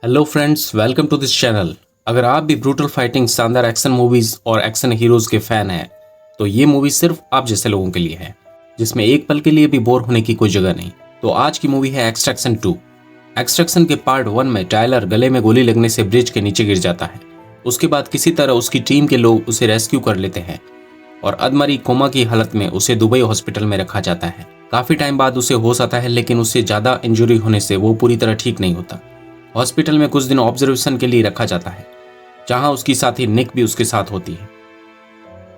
Hello friends, welcome to this channel. अगर आप भी ब्रूटल फाइटिंग, शानदार एक्शन मूवीज और एक्शन हीरोज के फैन हैं तो ये मूवी सिर्फ आप जैसे लोगों के लिए है, जिसमें एक पल के लिए भी बोर होने की कोई जगह नहीं। तो आज की मूवी है एक्सट्रैक्शन 2। एक्सट्रैक्शन के पार्ट 1 में टायलर गले में गोली लगने से ब्रिज के नीचे गिर जाता है। उसके बाद किसी तरह उसकी टीम के लोग उसे रेस्क्यू कर लेते हैं और अधमरी कोमा की हालत में उसे दुबई हॉस्पिटल में रखा जाता है। काफी टाइम बाद उसे होश आता है, लेकिन उससे ज्यादा इंजरी होने से वो पूरी तरह ठीक नहीं होता। हॉस्पिटल में कुछ दिन ऑब्जर्वेशन के लिए रखा जाता है, जहां उसकी साथी निक भी उसके साथ होती है।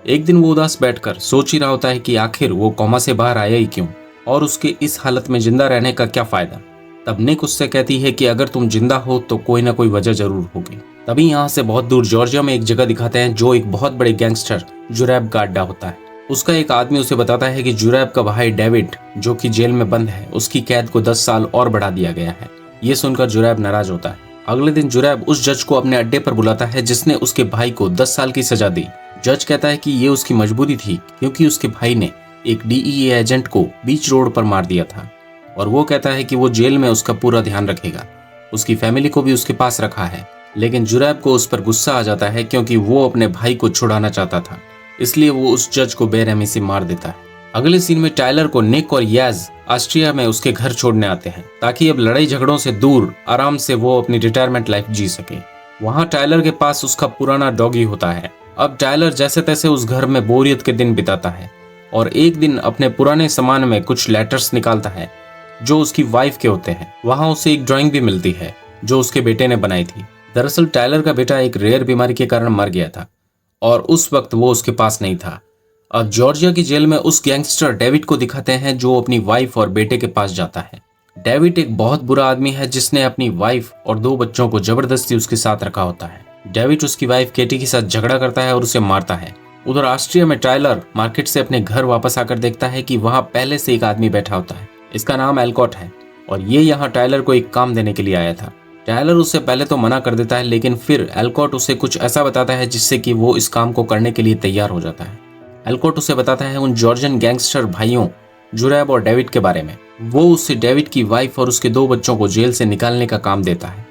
एक दिन वो उदास बैठकर सोच ही रहा होता है कि आखिर वो कोमा से बाहर आया ही क्यों और उसके इस हालत में जिंदा रहने का क्या फायदा। तब निक उससे कहती है कि अगर तुम जिंदा हो तो कोई ना कोई वजह जरूर होगी। तभी यहाँ से बहुत दूर जॉर्जिया में एक जगह दिखाते हैं जो एक बहुत बड़े गैंगस्टर जुरैब का अड्डा होता है। उसका एक आदमी उसे बताता है कि जुरैब का भाई डेविड, जो कि जेल में बंद है, उसकी कैद को 10 साल और बढ़ा दिया गया है। ये सुनकर जुरैब नाराज होता है। अगले दिन जुरैब उस जज को अपने अड्डे पर बुलाता है जिसने उसके भाई को 10 साल की सजा दी। जज कहता है कि ये उसकी मजबूरी थी, क्योंकि उसके भाई ने एक डीईए एजेंट को बीच रोड पर मार दिया था और वो कहता है कि वो जेल में उसका पूरा ध्यान रखेगा। उसकी फैमिली को भी उसके पास रखा है। लेकिन जुरैब को उस पर गुस्सा आ जाता है, क्योंकि वो अपने भाई को छुड़ाना चाहता था, इसलिए वो उस जज को बेरहमी से मार देता है। अगले सीन में टायलर को निक और याज ऑस्ट्रिया में उसके घर छोड़ने आते हैं, ताकि अब लड़ाई झगड़ों से दूर आराम से वो अपनी रिटायरमेंट लाइफ जी सके। वहाँ टायलर के पास उसका पुराना डॉगी होता है। अब टायलर जैसे तैसे उस घर में बोरियत के दिन बिताता है और एक दिन अपने पुराने सामान में कुछ लेटर्स निकालता है जो उसकी वाइफ के होते हैं। वहाँ उसे एक ड्राइंग भी मिलती है जो उसके बेटे ने बनाई थी। दरअसल टायलर का बेटा एक रेयर बीमारी के कारण मर गया था और उस वक्त वो उसके पास नहीं था। अब जॉर्जिया की जेल में उस गैंगस्टर डेविड को दिखाते हैं जो अपनी वाइफ और बेटे के पास जाता है। डेविड एक बहुत बुरा आदमी है जिसने अपनी वाइफ और 2 बच्चों को जबरदस्ती उसके साथ रखा होता है। डेविड उसकी वाइफ केटी के साथ झगड़ा करता है और उसे मारता है। उधर ऑस्ट्रिया में टायलर मार्केट से अपने घर वापस आकर देखता है कि वहां पहले से एक आदमी बैठा होता है। इसका नाम एल्कॉट है और ये यहाँ टायलर को एक काम देने के लिए आया था। टायलर उससे पहले तो मना कर देता है, लेकिन फिर एल्कॉट उसे कुछ ऐसा बताता है जिससे कि वो इस काम को करने के लिए तैयार हो जाता है। एल्कॉट उसे बताता है उन जॉर्जियन गैंगस्टर भाइयों जुरैब और डेविड के बारे में। वो उससे डेविड की वाइफ और उसके 2 बच्चों को जेल से निकालने का काम देता है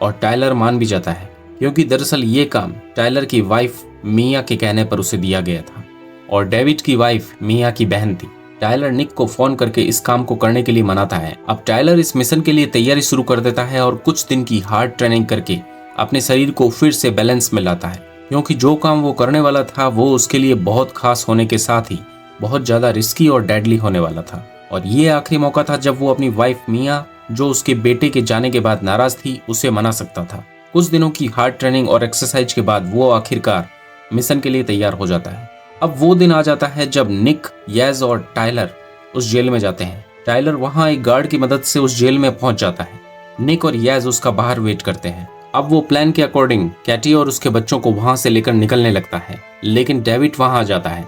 और टायलर मान भी जाता है, क्योंकि दरअसल ये काम टायलर की वाइफ मिया के कहने पर उसे दिया गया था और डेविड की वाइफ मिया की बहन थी। टायलर निक को फोन करके इस काम को करने के लिए मनाता है। अब टायलर इस मिशन के लिए तैयारी शुरू कर देता है और कुछ दिन की हार्ड ट्रेनिंग करके अपने शरीर को फिर से बैलेंस में लाता है, क्योंकि जो काम वो करने वाला था वो उसके लिए बहुत खास होने के साथ ही बहुत ज्यादा रिस्की और डेडली होने वाला था। और ये आखिरी मौका था जब वो अपनी वाइफ मिया, जो उसके बेटे के जाने के बाद नाराज थी, उसे मना सकता था। कुछ दिनों की हार्ड ट्रेनिंग और एक्सरसाइज के बाद वो आखिरकार मिशन के लिए तैयार हो जाता है। अब वो दिन आ जाता है जब निक, याज और टायलर उस जेल में जाते हैं। टायलर वहां एक गार्ड की मदद से उस जेल में पहुंच जाता है। निक और याज उसका बाहर वेट करते हैं। अब वो प्लान के अकॉर्डिंग कैटी और उसके बच्चों को वहां से लेकर निकलने लगता है, लेकिन डेविड वहां आ जाता है।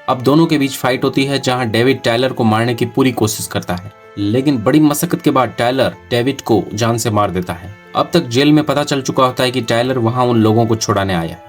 अब दोनों के बीच फाइट होती है, जहां डेविड टायलर को मारने की पूरी कोशिश करता है, लेकिन बड़ी मशक्कत के बाद टायलर डेविड को जान से मार देता है। अब तक जेल में पता चल चुका होता है कि टायलर वहां उन लोगों को छुड़ाने आया है।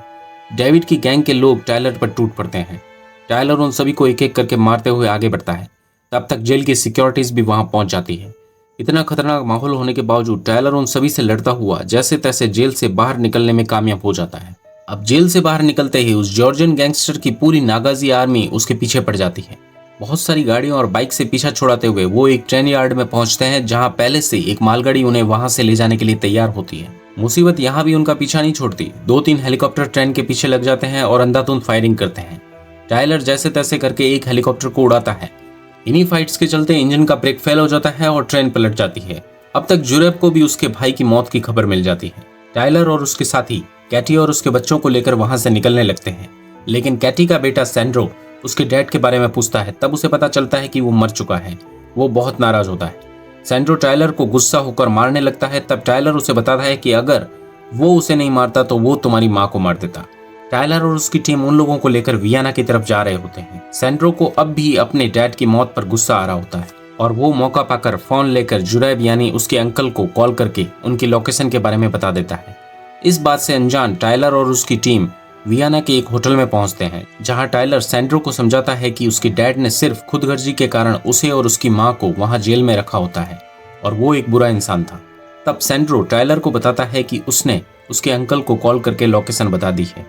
डेविड की गैंग के लोग टायलर पर टूट पड़ते हैं। टायलर उन सभी को एक एक करके मारते हुए आगे बढ़ता है। तब तक जेल की सिक्योरिटीज भी वहां पहुंच जाती है। इतना खतरनाक माहौल होने के बावजूद टायलर उन सभी से लड़ता हुआ जैसे तैसे जेल से बाहर निकलने में कामयाब हो जाता है। अब जेल से बाहर निकलते ही उस जॉर्जियन गैंगस्टर की पूरी नागाजी आर्मी उसके पीछे पड़ जाती है। बहुत सारी गाड़ियों और बाइक से पीछा छुड़ाते हुए वो एक ट्रेन यार्ड में पहुंचते हैं, जहां पहले से एक मालगाड़ी उन्हें वहां से ले जाने के लिए तैयार होती है। मुसीबत यहाँ भी उनका पीछा नहीं छोड़ती। 2-3 हेलीकॉप्टर ट्रेन के पीछे लग जाते हैं और अंधाधुंध फायरिंग करते हैं। टायलर जैसे तैसे करके एक हेलीकॉप्टर को उड़ाता है। इन्हीं फाइट्स के चलते इंजन का ब्रेक फेल हो जाता है और ट्रेन पलट जाती है। अब तक जुरैब को भी उसके भाई की मौत की खबर मिल जाती है। टायलर और उसके साथी कैटी और उसके बच्चों को लेकर वहां से निकलने लगते हैं, लेकिन कैटी का बेटा सैंड्रो उसके डैड के बारे में पूछता है। तब उसे पता चलता है कि वो मर चुका है। वो बहुत नाराज होता है। सैंड्रो टायलर को गुस्सा होकर मारने लगता है। तब टायलर उसे बताता है कि अगर वो उसे नहीं मारता तो वो तुम्हारी माँ को मार देता। टायलर और उसकी टीम उन लोगों को लेकर वियना की तरफ जा रहे होते हैं। सैंड्रो को अब भी अपने डैड की मौत पर गुस्सा आ रहा होता है और वो मौका पाकर फोन लेकर जुरैब यानी उसके अंकल को कॉल करके उनकी लोकेशन के बारे में बता देता है। इस बात से अनजान टायलर और उसकी टीम वियना के एक होटल में पहुंचते हैं, जहां टायलर सैंड्रो को समझाता है कि उसकी डैड ने सिर्फ खुदगर्जी के कारण उसे और उसकी माँ को वहां जेल में रखा होता है और वो एक बुरा इंसान था। तब सैंड्रो टायलर को बताता है कि उसने उसके अंकल को कॉल करके लोकेशन बता दी है।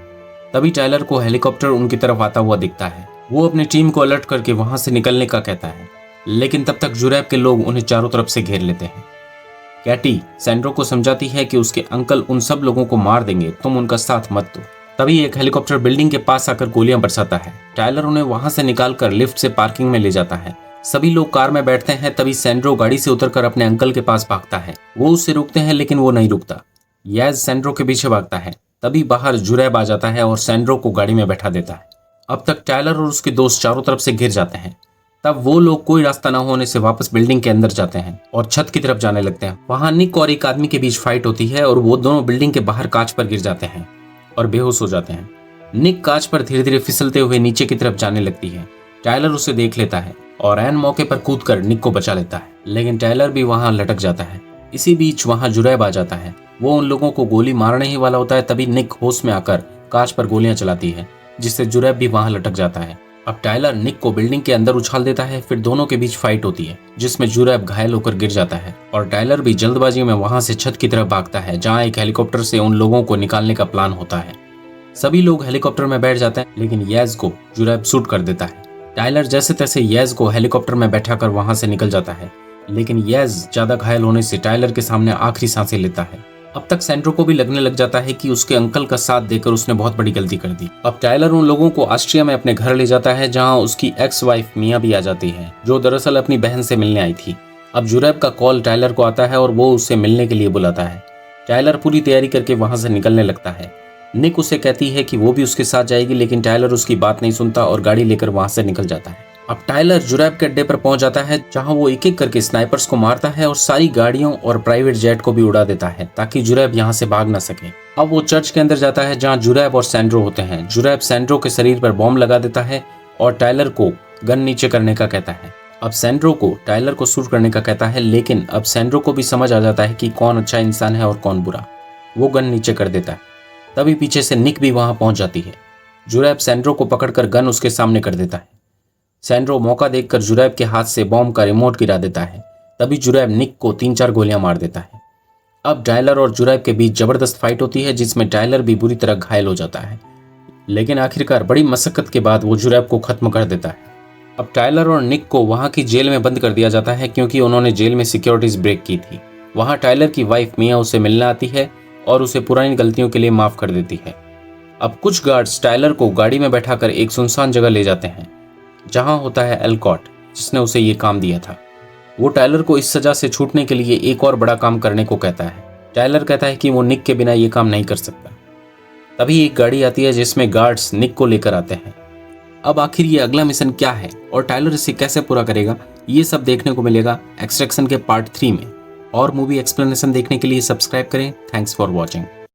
तभी टायलर को हेलीकॉप्टर उनकी तरफ आता हुआ दिखता है। वो अपनी टीम को अलर्ट करके वहां से निकलने का कहता है, लेकिन तब तक जुरैब के लोग उन्हें चारों तरफ से घेर लेते हैं। कैटी सैंड्रो को समझाती है कि उसके अंकल उन सब लोगों को मार देंगे, तुम उनका साथ मत दो। तभी एक हेलीकॉप्टर बिल्डिंग के पास आकर गोलियां बरसाता है। टायलर उन्हें वहां से निकालकर लिफ्ट से पार्किंग में ले जाता है। सभी लोग कार में बैठते हैं। तभी सैंड्रो गाड़ी से उतरकर अपने अंकल के पास भागता है। वो उससे रुकते हैं लेकिन वो नहीं रुकता। यैज सैंड्रो के पीछे भागता है। तभी बाहर जुरैब आ जाता है और सैंड्रो को गाड़ी में बैठा देता है। अब तक टायलर और उसके दोस्त चारों तरफ से घिर जाते हैं। तब वो लोग कोई रास्ता न होने से वापस बिल्डिंग के अंदर जाते हैं और छत की तरफ जाने लगते हैं। वहां निक और एक आदमी के बीच फाइट होती है और वो दोनों बिल्डिंग के बाहर कांच पर गिर जाते हैं और बेहोश हो जाते हैं। निक कांच पर धीरे धीरे फिसलते हुए नीचे की तरफ जाने लगती है। टायलर उसे देख लेता है और ऐन मौके पर कूदकर निक को बचा लेता है, लेकिन टायलर भी वहां लटक जाता है। इसी बीच वहां जुरैब आ जाता है। वो उन लोगों को गोली मारने ही वाला होता है। तभी निक होश में आकर कांच पर गोलियां चलाती है, जिससे जुरैब भी वहां लटक जाता है। अब टायलर निक को बिल्डिंग के अंदर उछाल देता है। फिर दोनों के बीच फाइट होती है, जिसमें जुरैब घायल होकर गिर जाता है और टायलर भी जल्दबाजी में वहां से छत की तरफ भागता है, जहां एक हेलीकॉप्टर से उन लोगों को निकालने का प्लान होता है। सभी लोग हेलीकॉप्टर में बैठ जाते हैं, लेकिन यैज को जुरैब शूट कर देता है। टायलर जैसे तैसे यैज को हेलीकॉप्टर में बैठाकर वहां से निकल जाता है, लेकिन यैज ज्यादा घायल होने से टायलर के सामने आखिरी सांसें लेता है। अब तक सैंड्रो को भी लगने लग जाता है कि उसके अंकल का साथ देकर उसने बहुत बड़ी गलती कर दी। अब टायलर उन लोगों को ऑस्ट्रिया में अपने घर ले जाता है, जहां उसकी एक्स वाइफ मिया भी आ जाती है, जो दरअसल अपनी बहन से मिलने आई थी। अब जुरैब का कॉल टायलर को आता है और वो उससे मिलने के लिए बुलाता है। टायलर पूरी तैयारी करके वहां से निकलने लगता है। निक उसे कहती है कि वो भी उसके साथ जाएगी, लेकिन टायलर उसकी बात नहीं सुनता और गाड़ी लेकर वहां से निकल जाता है। अब टायलर जुरैब के अड्डे पर पहुंच जाता है, जहां वो एक एक करके स्नाइपर्स को मारता है और सारी गाड़ियों और प्राइवेट जेट को भी उड़ा देता है, ताकि जुरैब यहां से भाग न सके। अब वो चर्च के अंदर जाता है, जहां जुरैब और सैंड्रो होते हैं। जुरैब सैंड्रो के शरीर पर बॉम्ब लगा देता है और टायलर को गन नीचे करने का कहता है। अब सैंड्रो को टायलर को शूट करने का कहता है, लेकिन अब सैंड्रो को भी समझ आ जाता है कि कौन अच्छा इंसान है और कौन बुरा। वो गन नीचे कर देता है। तभी पीछे से निक भी वहां पहुंच जाती है। जुरैब सैंड्रो को पकड़कर गन उसके सामने कर देता है। सैंड्रो मौका देखकर जुरैब के हाथ से बॉम्ब का रिमोट गिरा देता है। तभी जुरैब निक को 3-4 गोलियां मार देता है। अब टायलर और जुरैब के बीच जबरदस्त फाइट होती है, जिसमें टायलर भी बुरी तरह घायल हो जाता है, लेकिन आखिरकार बड़ी मशक्कत के बाद वो जुरैब को खत्म कर देता है। अब टायलर और निक को वहां की जेल में बंद कर दिया जाता है, क्योंकि उन्होंने जेल में सिक्योरिटीज ब्रेक की थी। वहां टायलर की वाइफ मिया उसे मिलने आती है और उसे पुरानी गलतियों के लिए माफ कर देती है। अब कुछ गार्ड्स टायलर को गाड़ी में बैठाकर एक सुनसान जगह ले जाते हैं, जहां होता है एल्कॉट, जिसने उसे ये काम दिया था। वो टायलर को इस सजा से छूटने के लिए एक और बड़ा काम करने को कहता है। टायलर कहता है कि वो निक के बिना ये काम नहीं कर सकता। तभी एक गाड़ी आती है, जिसमें गार्ड्स निक को लेकर आते हैं। अब आखिर ये अगला मिशन क्या है और टायलर इसे कैसे पूरा करेगा, ये सब देखने को मिलेगा एक्सट्रैक्शन के पार्ट 3 में। और मूवी एक्सप्लेनेशन देखने के लिए सब्सक्राइब करें। Thanks for watching.